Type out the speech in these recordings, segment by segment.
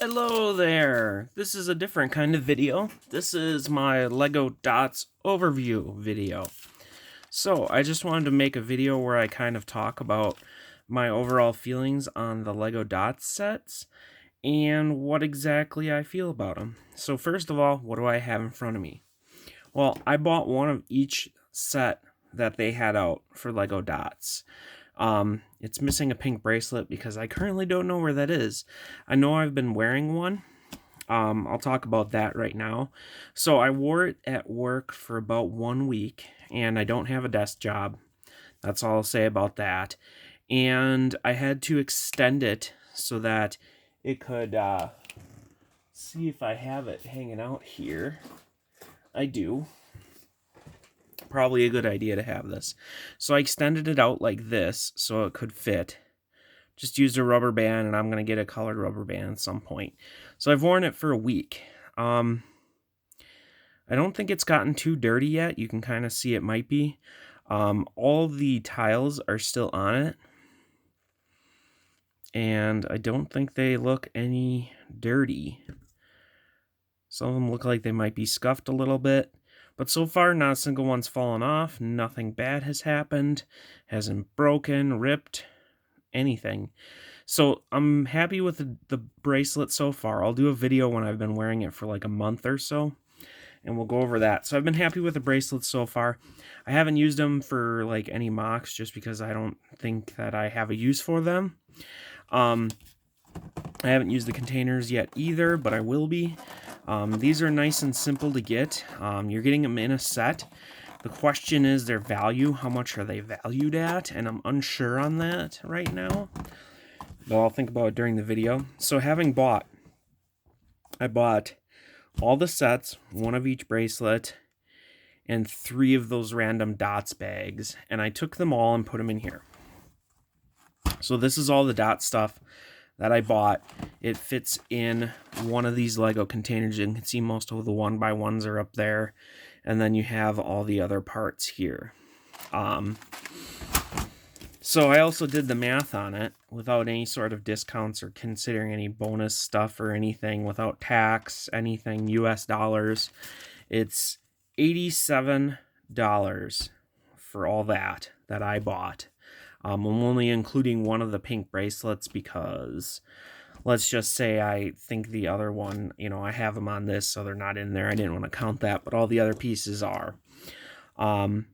Hello there! This is a different kind of video. This is my Lego Dots overview video. So, I just wanted to make a video where I kind of talk about my overall feelings on the Lego Dots sets and what exactly I feel about them. So first of all, what do I have in front of me? Well, I bought one of each set that they had out for Lego Dots. It's missing a pink bracelet because I currently don't know where that is. I know I've been wearing one. I'll talk about that right now. So I wore it at work for about 1 week, and I don't have a desk job. That's all I'll say about that. And I had to extend it so that it could, see if I have it hanging out here. I do. Probably a good idea to have this. So I extended it out like this so it could fit. Just used a rubber band, and I'm going to get a colored rubber band at some point. So I've worn it for a week. I don't think it's gotten too dirty yet. You can kind of see it might be. All the tiles are still on it. And I don't think they look any dirty. Some of them look like they might be scuffed a little bit. But so far, not a single one's fallen off. Nothing bad has happened. Hasn't broken, ripped, anything. So I'm happy with the bracelet so far. I'll do a video when I've been wearing it for like a month or so, and we'll go over that. So I've been happy with the bracelets so far. I haven't used them for like any mocks just because I don't think that I have a use for them. I haven't used the containers yet either, but I will be. These are nice and simple to get. You're getting them in a set. The question is their value. How much are they valued at? And I'm unsure on that right now. But I'll think about it during the video. So I bought all the sets, one of each bracelet, and 3 of those random dots bags. And I took them all and put them in here. So this is all the dot stuff that I bought. It fits in one of these Lego containers. You can see most of the 1x1s are up there. And then you have all the other parts here. So I also did the math on it without any sort of discounts or considering any bonus stuff or anything, without tax, anything, US dollars. It's $87 for all that I bought. I'm only including one of the pink bracelets because let's just say I think the other one, I have them on this, so they're not in there. I didn't want to count that, but all the other pieces are. And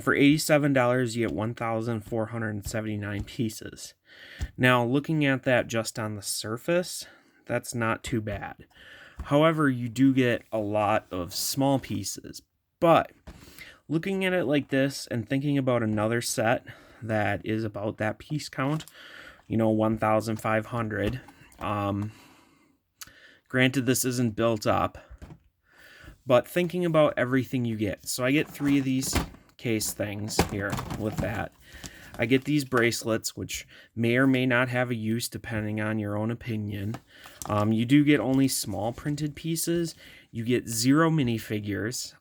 for $87, you get 1,479 pieces. Now, looking at that just on the surface, that's not too bad. However, you do get a lot of small pieces. But looking at it like this and thinking about another set that is about that piece count, 1,500. Granted, this isn't built up, but thinking about everything you get. So I get 3 of these case things here with that. I get these bracelets, which may or may not have a use depending on your own opinion. You do get only small printed pieces. You get 0 minifigures.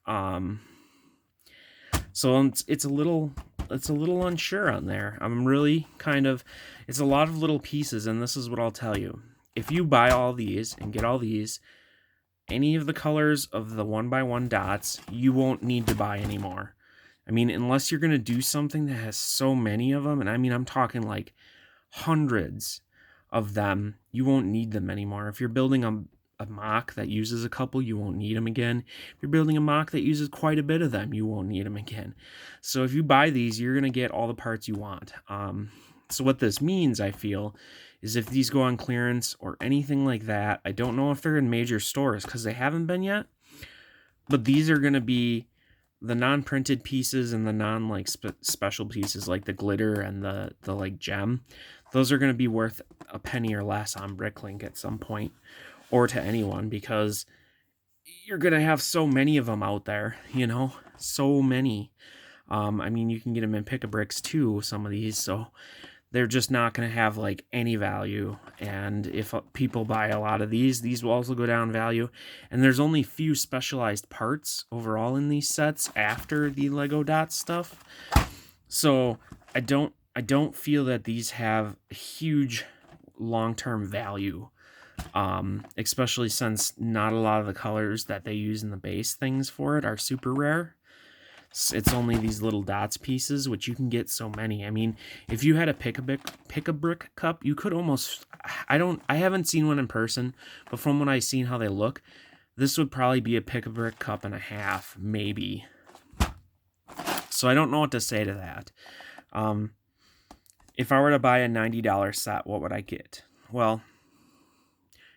So it's a little unsure on there. I'm really it's a lot of little pieces, and this is what I'll tell you. If you buy all these and get all these, any of the colors of the 1x1 dots, you won't need to buy anymore. I mean, unless you're going to do something that has so many of them, and I mean, I'm talking like hundreds of them, you won't need them anymore. If you're building a mock that uses a couple, you won't need them again. If you're building a mock that uses quite a bit of them, you won't need them again. So if you buy these, you're going to get all the parts you want. So what this means, I feel, is if these go on clearance or anything like that, I don't know if they're in major stores because they haven't been yet, but these are going to be the non-printed pieces and the special pieces like the glitter and the gem. Those are going to be worth a penny or less on Bricklink at some point, or to anyone, because you're going to have so many of them out there, so many. I mean, you can get them in Pick-a-Bricks too, some of these, so they're just not going to have any value. And if people buy a lot of these will also go down in value. And there's only few specialized parts overall in these sets after the Lego Dots stuff. So I don't feel that these have huge long-term value. especially since not a lot of the colors that they use in the base things for it are super rare. It's only these little dots pieces, which you can get so many. I mean, if you had a pick-a-brick cup, you could almost, I haven't seen one in person, but from what I've seen how they look, this would probably be a pick-a-brick cup and a half, maybe. So I don't know what to say to that. If I were to buy a $90 set, what would I get? Well,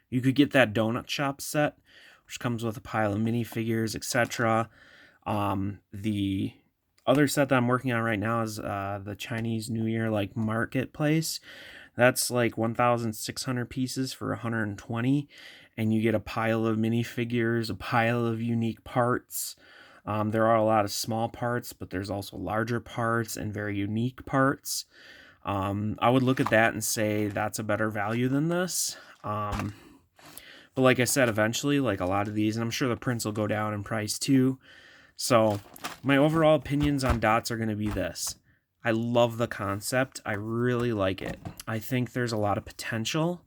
you could get that donut shop set, which comes with a pile of minifigures, etc. The other set that I'm working on right now is the Chinese New Year like marketplace. That's like 1,600 pieces for 120, and you get a pile of minifigures, a pile of unique parts. There are a lot of small parts, but there's also larger parts and very unique parts. I would look at that and say that's a better value than this. But like I said, eventually, like a lot of these, and I'm sure the prints will go down in price too. So my overall opinions on dots are going to be this. I love the concept. I really like it. I think there's a lot of potential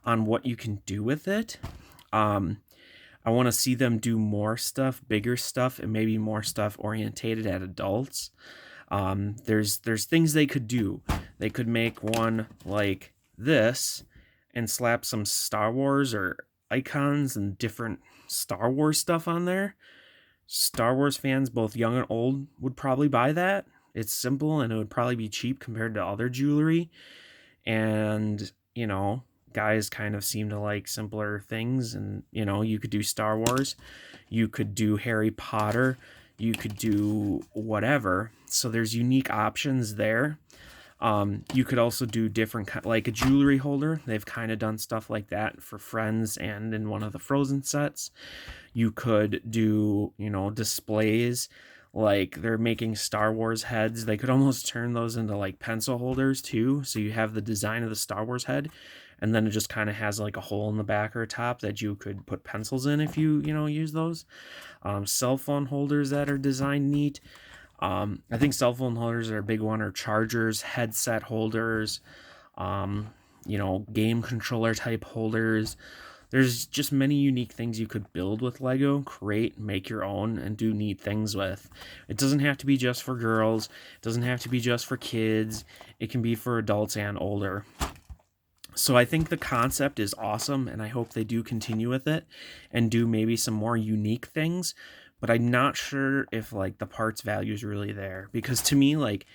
on what you can do with it. I want to see them do more stuff, bigger stuff, and maybe more stuff orientated at adults. There's things they could do. They could make one like this and slap some Star Wars or icons and different Star Wars stuff on there. Star Wars fans, both young and old, would probably buy that. It's simple and it would probably be cheap compared to other jewelry. And, you know, guys kind of seem to like simpler things. And, you know, you could do Star Wars, you could do Harry Potter, you could do whatever. So there's unique options there. You could also do different, like a jewelry holder. They've kind of done stuff like that for Friends and in one of the Frozen sets. You could do, you know, displays, like they're making Star Wars heads. They could almost turn those into like pencil holders too. So you have the design of the Star Wars head, and then it just kind of has like a hole in the back or top that you could put pencils in if you know, use those. Cell phone holders that are designed neat. I think cell phone holders are a big one, or chargers, headset holders, you know, game controller type holders. There's just many unique things you could build with Lego, create, make your own, and do neat things with. It doesn't have to be just for girls. It doesn't have to be just for kids. It can be for adults and older. So I think the concept is awesome, and I hope they do continue with it and do maybe some more unique things. But I'm not sure if like the parts value is really there, because to me, like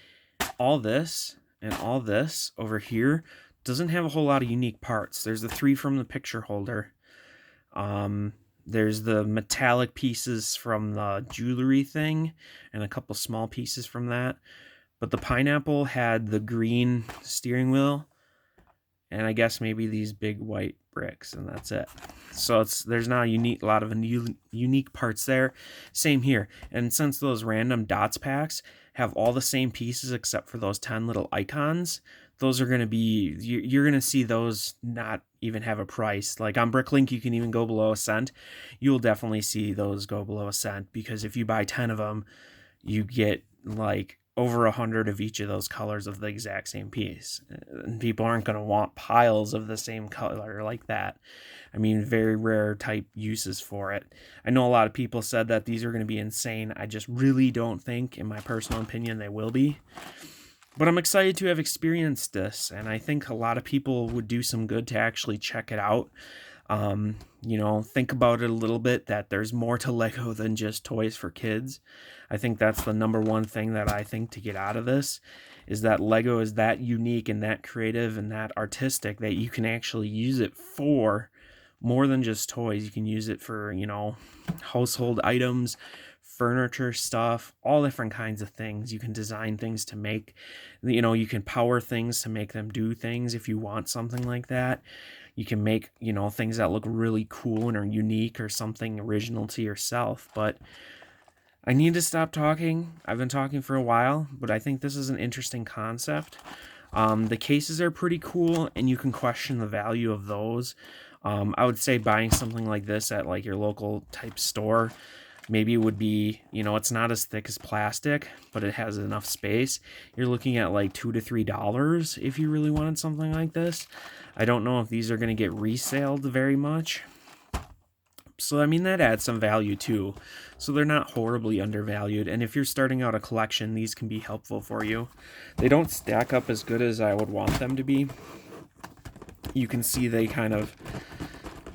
all this and all this over here doesn't have a whole lot of unique parts. There's the 3 from the picture holder. There's the metallic pieces from the jewelry thing and a couple small pieces from that. But the pineapple had the green steering wheel, and I guess maybe these big white bricks, and that's it. So there's not a lot of unique parts there. Same here. And since those random dots packs have all the same pieces except for those 10 little icons, those are going to be, you're going to see those not even have a price. Like on Bricklink, you can even go below a cent. You'll definitely see those go below a cent, because if you buy 10 of them, you get like over 100 of each of those colors of the exact same piece. And people aren't going to want piles of the same color like that. I mean, very rare type uses for it. I know a lot of people said that these are going to be insane. I just really don't think, in my personal opinion, they will be. But I'm excited to have experienced this, and I think a lot of people would do some good to actually check it out. You know, think about it a little bit, that there's more to Lego than just toys for kids. I think that's the number one thing that I think to get out of this, is that Lego is that unique and that creative and that artistic that you can actually use it for more than just toys. You can use it for, you know, household items, furniture stuff, all different kinds of things. You can design things to make, you know, you can power things to make them do things if you want something like that. You can make, you know, things that look really cool and are unique or something original to yourself. But I need to stop talking. I've been talking for a while, but I think this is an interesting concept. The cases are pretty cool, and you can question the value of those. I would say buying something like this at like your local type store, maybe it would be, you know, it's not as thick as plastic, but it has enough space. You're looking at like $2 to $3 if you really wanted something like this. I don't know if these are going to get resaled very much. So, I mean, that adds some value too. So they're not horribly undervalued. And if you're starting out a collection, these can be helpful for you. They don't stack up as good as I would want them to be. You can see they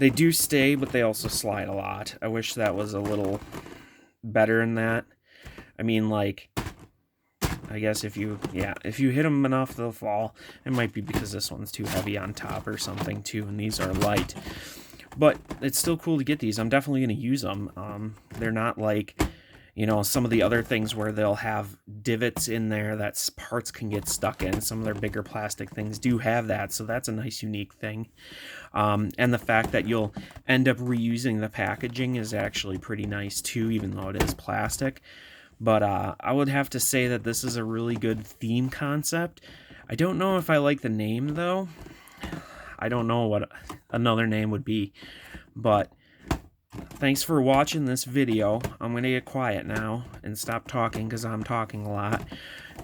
do stay, but they also slide a lot. I wish that was a little better in that. I mean, like, I guess if you hit them enough, they'll fall. It might be because this one's too heavy on top or something too, and these are light. But it's still cool to get these. I'm definitely going to use them. They're not like, you know, some of the other things where they'll have divots in there that parts can get stuck in. Some of their bigger plastic things do have that, so that's a nice, unique thing. And the fact that you'll end up reusing the packaging is actually pretty nice too, even though it is plastic. But I would have to say that this is a really good theme concept. I don't know if I like the name, though. I don't know what another name would be, but thanks for watching this video. I'm going to get quiet now and stop talking because I'm talking a lot,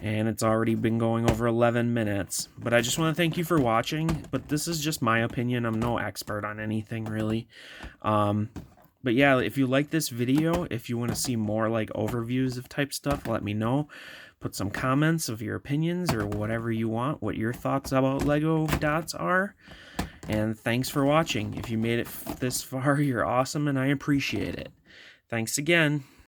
and it's already been going over 11 minutes. But I just want to thank you for watching, but this is just my opinion. I'm no expert on anything, really. But yeah, if you like this video, if you want to see more like overviews of type stuff, let me know. Put some comments of your opinions or whatever you want, what your thoughts about Lego dots are. And thanks for watching. If you made it this far, you're awesome, and I appreciate it. Thanks again.